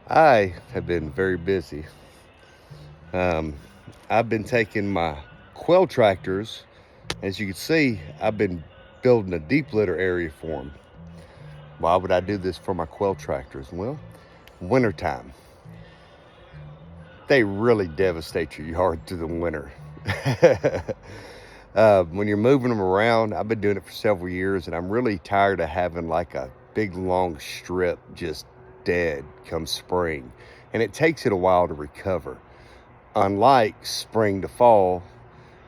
I have been very busy. Um, I've been taking my quail tractors. As you can see, I've been building a deep litter area for them. Why would I do this for my quail tractors? Well, wintertime. They really devastate your yard through the winter. When you're moving them around, I've been doing it for several years, and I'm really tired of having like a big long strip just dead come spring. And it takes it a while to recover. Unlike spring to fall,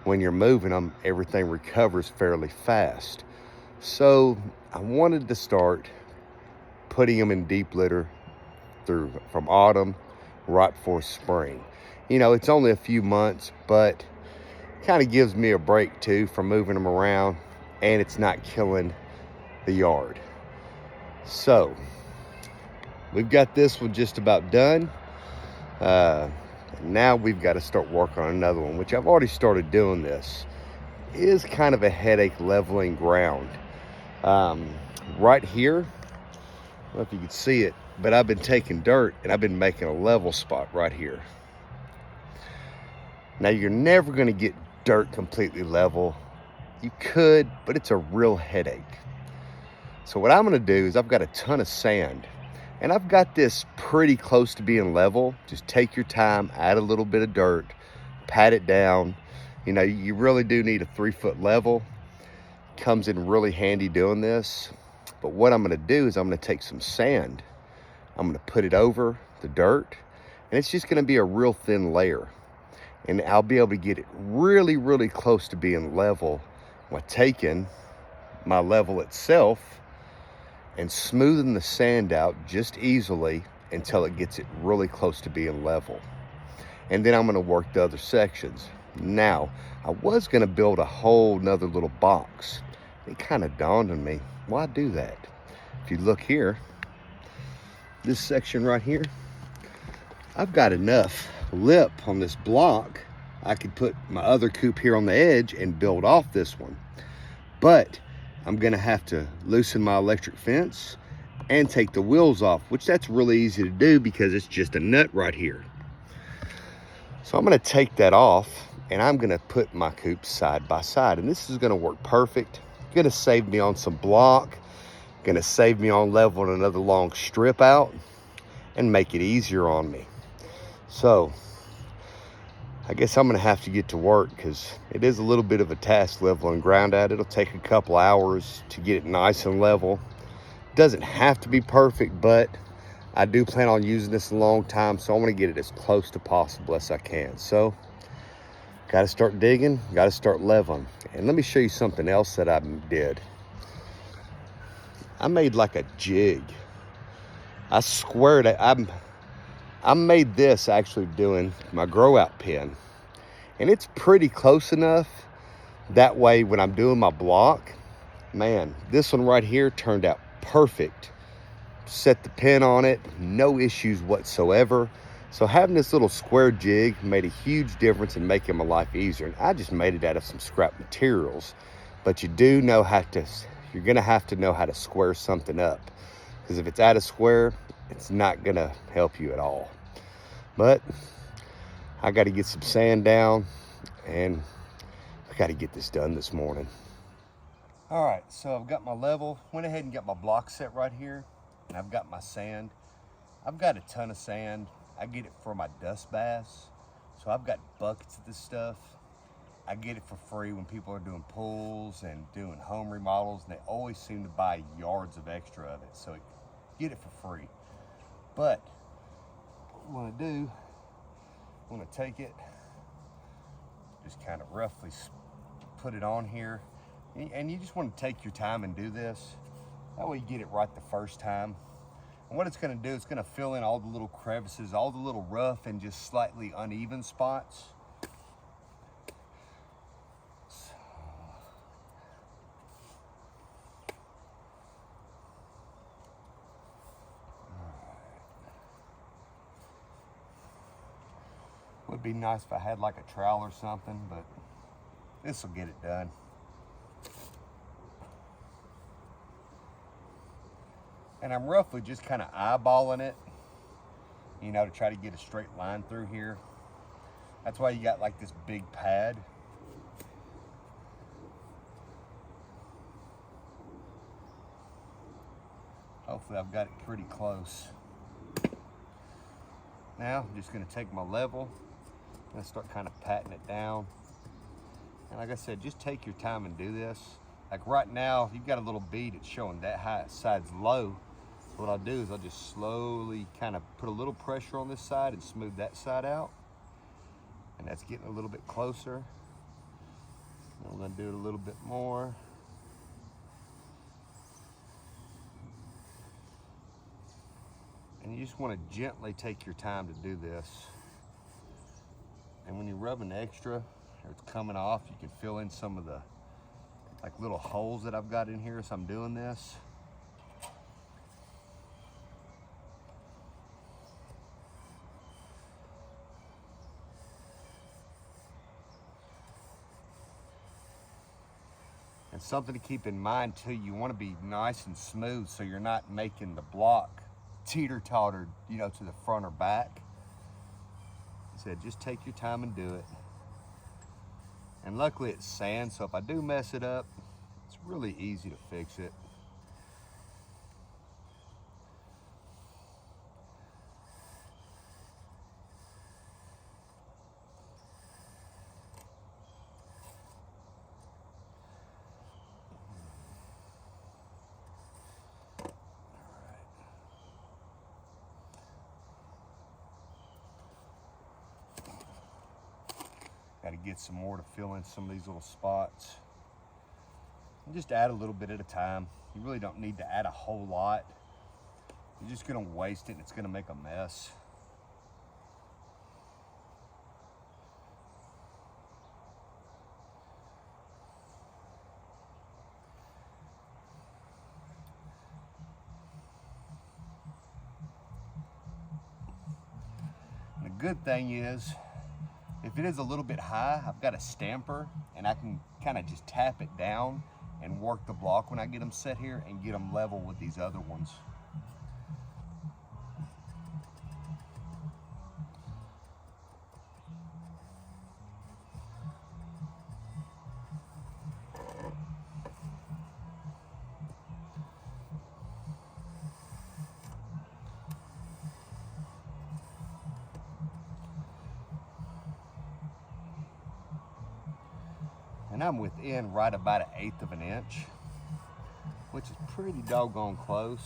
when you're moving them, everything recovers fairly fast. So I wanted to start putting them in deep litter through from autumn right before spring. It's only a few months, but kind of gives me a break too from moving them around, and it's not killing the yard. So we've got this one just about done. Uh, Now we've got to start working on another one, which I've already started doing. This is kind of a headache leveling ground. Um, right here, I don't know if you can see it, but I've been taking dirt and I've been making a level spot right here. Now you're never going to get dirt completely level. You could, but it's a real headache. So what I'm going to do is I've got a ton of sand, and I've got this pretty close to being level. Just take your time, add a little bit of dirt, pat it down. You really do need a 3-foot level. Comes in really handy doing this. But what I'm going to do is I'm going to take some sand. I'm going to put it over the dirt, and it's just going to be a real thin layer. And I'll be able to get it really, really close to being level while taking my level itself and smoothing the sand out just easily until it gets it really close to being level. And then I'm going to work the other sections. Now, I was going to build a whole nother little box. It kind of dawned on me, why do that? If you look here, this section right here, I've got enough lip on this block. I could put my other coop here on the edge and build off this one. But I'm gonna have to loosen my electric fence and take the wheels off, which that's really easy to do because it's just a nut right here. So I'm gonna take that off and I'm gonna put my coops side by side, and this is gonna work perfect. Gonna save me on some block, gonna save me on leveling another long strip out and make it easier on me. So I guess I'm gonna have to get to work because it is a little bit of a task leveling ground out. It'll take a couple hours to get it nice and level. Doesn't have to be perfect, but I do plan on using this a long time, so I want to get it as close to possible as I can. So got to start digging, got to start leveling. And let me show you something else that I did. I made like a jig. I squared it. I made this actually doing my grow out pen, and it's pretty close enough. That way when I'm doing my block, man, this one right here turned out perfect. Set the pin on it, no issues whatsoever. So having this little square jig made a huge difference in making my life easier. And I just made it out of some scrap materials. But you're gonna have to know how to square something up. Because if it's out of square, it's not gonna help you at all. But I gotta get some sand down, and I gotta get this done this morning. All right, so I've got my level, went ahead and got my block set right here, and I've got my sand. I've got a ton of sand. I get it for my dust baths. So I've got buckets of this stuff. I get it for free when people are doing pools and doing home remodels, and they always seem to buy yards of extra of it. So get it for free. But what I'm gonna do, I'm gonna take it, just kind of roughly put it on here. And you just want to take your time and do this. That way you get it right the first time. And what it's going to do, it's going to fill in all the little crevices, all the little rough and just slightly uneven spots. Would be nice if I had like a trowel or something, but this will get it done. And I'm roughly just kind of eyeballing it you know, to try to get a straight line through here. That's why you got like this big pad. Hopefully I've got it pretty close. Now I'm just gonna take my level and start kind of patting it down. And like I said, just take your time and do this. Like right now, you've got a little bead that's showing that high side's low. What I'll do is I'll just slowly kind of put a little pressure on this side and smooth that side out. And that's getting a little bit closer. I'm gonna do it a little bit more. And you just wanna gently take your time to do this. And when you're rubbing extra, or it's coming off, you can fill in some of the like little holes that I've got in here as I'm doing this. And something to keep in mind too, you want to be nice and smooth so you're not making the block teeter-totter, you know, to the front or back. I said, just take your time and do it. And luckily it's sand, so if I do mess it up, it's really easy to fix it. Got to get some more to fill in some of these little spots. And just add a little bit at a time. You really don't need to add a whole lot. You're just going to waste it and it's going to make a mess. And the good thing is, if it is a little bit high, I've got a stamper and I can kind of just tap it down and work the block when I get them set here and get them level with these other ones. And I'm within right about 1/8 of an inch, which is pretty doggone close.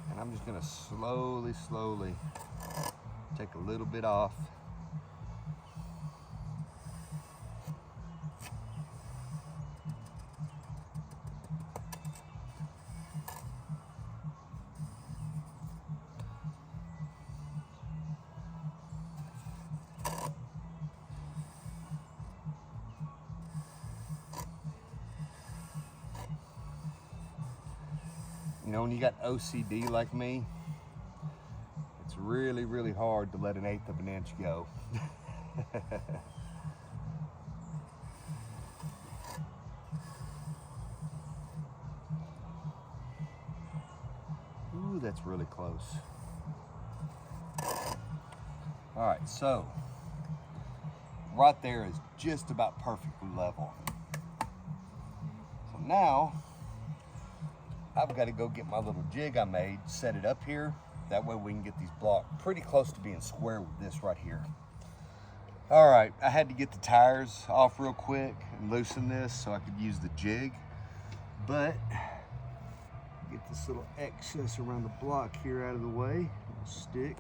And I'm just gonna slowly take a little bit off. You know, when you got OCD like me, it's really hard to let 1/8 of an inch go. Ooh, that's really close. All right, so right there is just about perfectly level. So now, I've got to go get my little jig I made, set it up here. That way we can get these blocks pretty close to being square with this right here. All right, I had to get the tires off real quick and loosen this so I could use the jig. But get this little excess around the block here out of the way. Stick.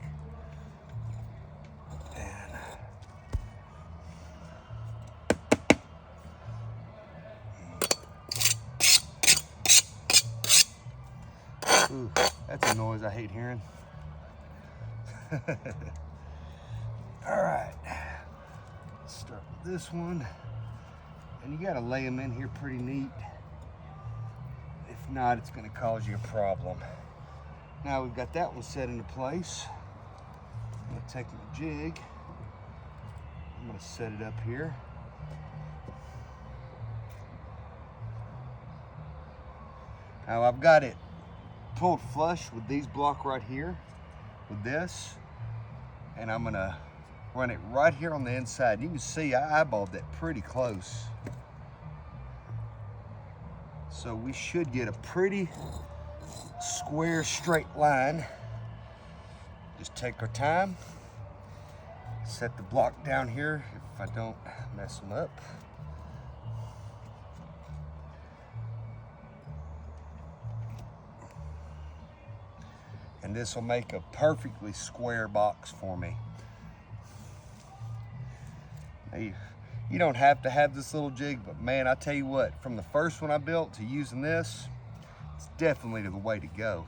Ooh, that's a noise I hate hearing. All right, let's start with this one. And you gotta lay them in here pretty neat. If not, it's gonna cause you a problem. Now we've got that one set into place. I'm gonna take my jig. I'm gonna set it up here. Now I've got it pulled flush with these block right here, with this. and I'm gonna run it right here on the inside. You can see I eyeballed that pretty close. So we should get a pretty square, straight line. Just take our time. Set the block down here if I don't mess them up. And this will make a perfectly square box for me. Now you don't have to have this little jig, but man, I tell you what, from the first one I built to using this, it's definitely the way to go.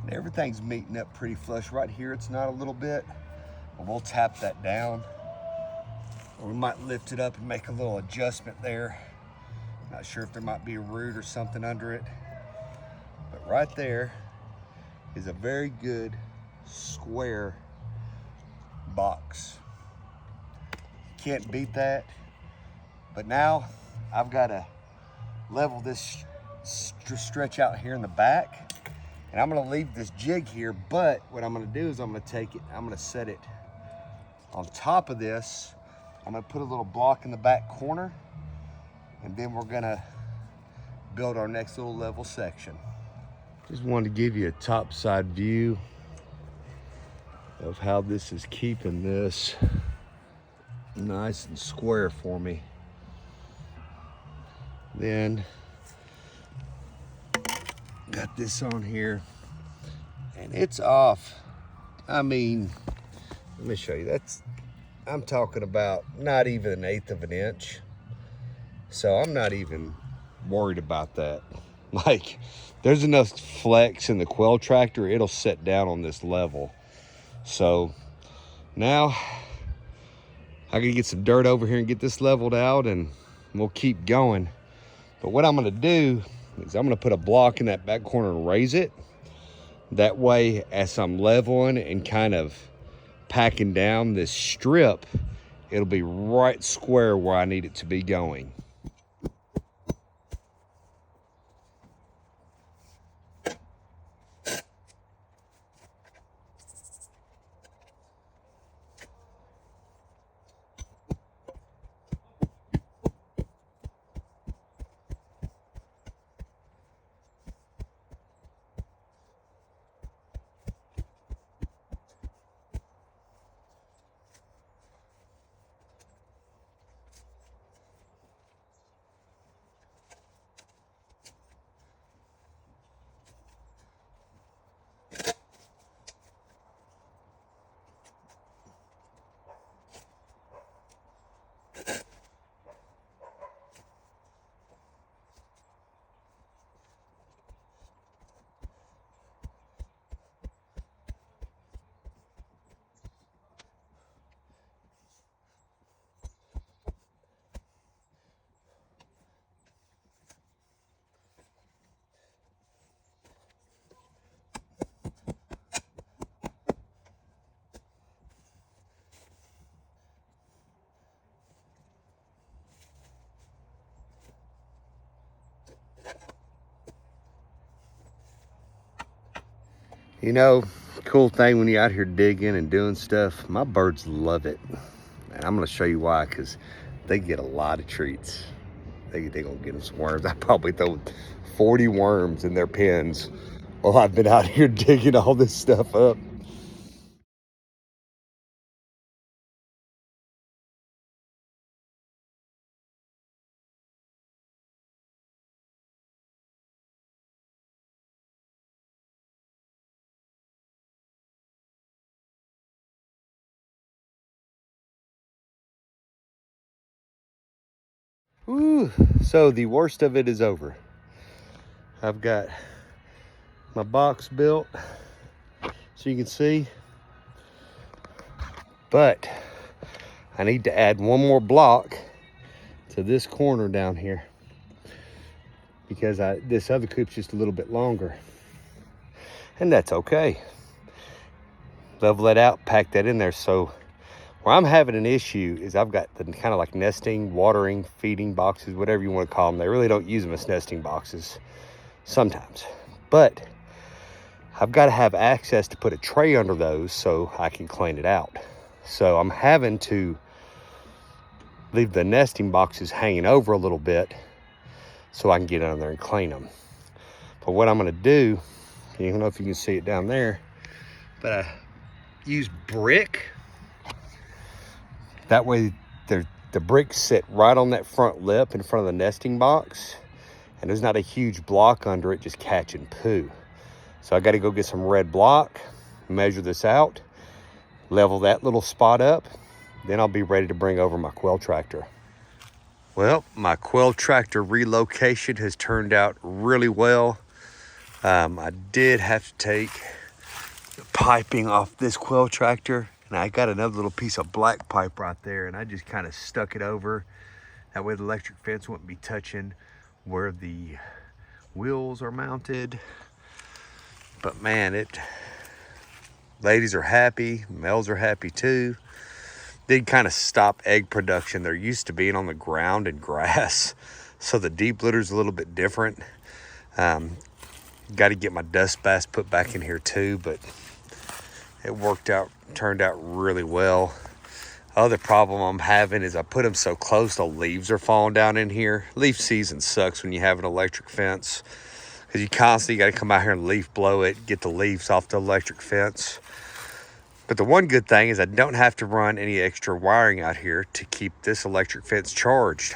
And everything's meeting up pretty flush. Right here, it's not a little bit, but we'll tap that down. Or we might lift it up and make a little adjustment there. Not sure if there might be a root or something under it. But right there is a very good square box. Can't beat that. But now I've got to level this stretch out here in the back. And I'm gonna leave this jig here, but what I'm gonna do is I'm gonna take it, I'm gonna set it on top of this. I'm gonna put a little block in the back corner, and then we're gonna build our next little level section. Just wanted to give you a top side view of how this is keeping this nice and square for me. Then got this on here and it's off. I mean, let me show you. I'm talking about not even 1/8 of an inch. So I'm not even worried about that. Like, there's enough flex in the quail tractor, it'll set down on this level. So now I gotta get some dirt over here and get this leveled out, and we'll keep going. But what I'm gonna do is I'm gonna put a block in that back corner and raise it. That way, as I'm leveling and kind of packing down this strip, it'll be right square where I need it to be going. You know, cool thing when you're out here digging and doing stuff, my birds love it. And I'm gonna show you why, because they get a lot of treats. They gonna get them some worms. I probably throw 40 worms in their pens while I've been out here digging all this stuff up. Ooh, so the worst of it is over. I've got my box built, so you can see, but I need to add one more block to this corner down here because this other coop's just a little bit longer. and that's okay. Level it out, pack that in there. So where I'm having an issue is I've got the kind of like nesting, watering, feeding boxes, whatever you want to call them. They really don't use them as nesting boxes sometimes, but I've got to have access to put a tray under those so I can clean it out. So I'm having to leave the nesting boxes hanging over a little bit so I can get under there and clean them. But what I'm going to do, I don't know if you can see it down there, but I use brick. That way the bricks sit right on that front lip in front of the nesting box, and there's not a huge block under it just catching poo. So I got to go get some red block, measure this out, level that little spot up, then I'll be ready to bring over my quail tractor. Well, my quail tractor relocation has turned out really well. I did have to take the piping off this quail tractor, and I got another little piece of black pipe right there, and I just kind of stuck it over. That way the electric fence wouldn't be touching where the wheels are mounted. But man, ladies are happy, males are happy too. Did kind of stop egg production. They're used to being on the ground and grass, so the deep litter's a little bit different. Got to get my dust bass put back in here too, but it turned out really well. Other problem I'm having is I put them so close, the leaves are falling down in here. Leaf season sucks when you have an electric fence, because you constantly got to come out here and leaf blow it, get the leaves off the electric fence. But the one good thing is I don't have to run any extra wiring out here to keep this electric fence charged.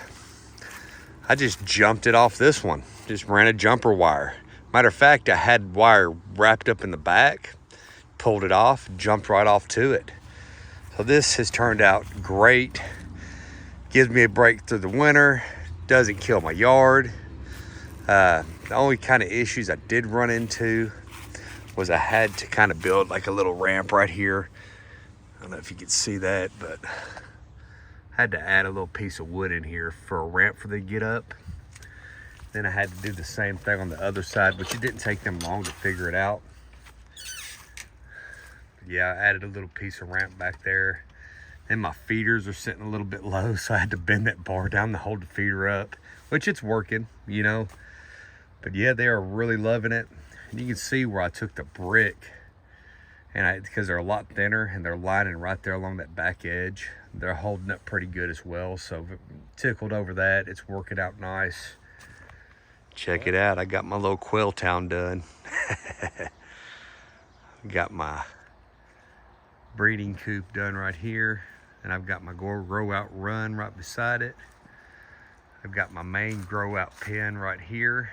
I just jumped it off this one, just ran a jumper wire. Matter of fact, I had wire wrapped up in the back, pulled it off, jumped right off to it. So this has turned out great. Gives me a break through the winter, doesn't kill my yard. The only kind of issues I did run into was I had to kind of build like a little ramp right here. I don't know if you can see that, but I had to add a little piece of wood in here for a ramp for them to get up. Then I had to do the same thing on the other side, which it didn't take them long to figure it out. Yeah, I added a little piece of ramp back there. And my feeders are sitting a little bit low, so I had to bend that bar down to hold the feeder up, which it's working, you know. But yeah, they are really loving it. And you can see where I took the brick, and because they're a lot thinner and they're lining right there along that back edge, they're holding up pretty good as well. So tickled over that. It's working out nice. Check it out. I got my little quail town done. Got my breeding coop done right here, and I've got my grow out run right beside it. I've got my main grow out pen right here.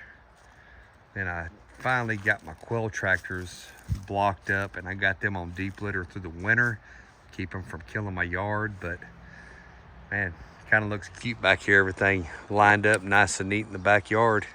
Then I finally got my quail tractors blocked up, and I got them on deep litter through the winter, keep them from killing my yard. But man, kind of looks cute back here, everything lined up nice and neat in the backyard.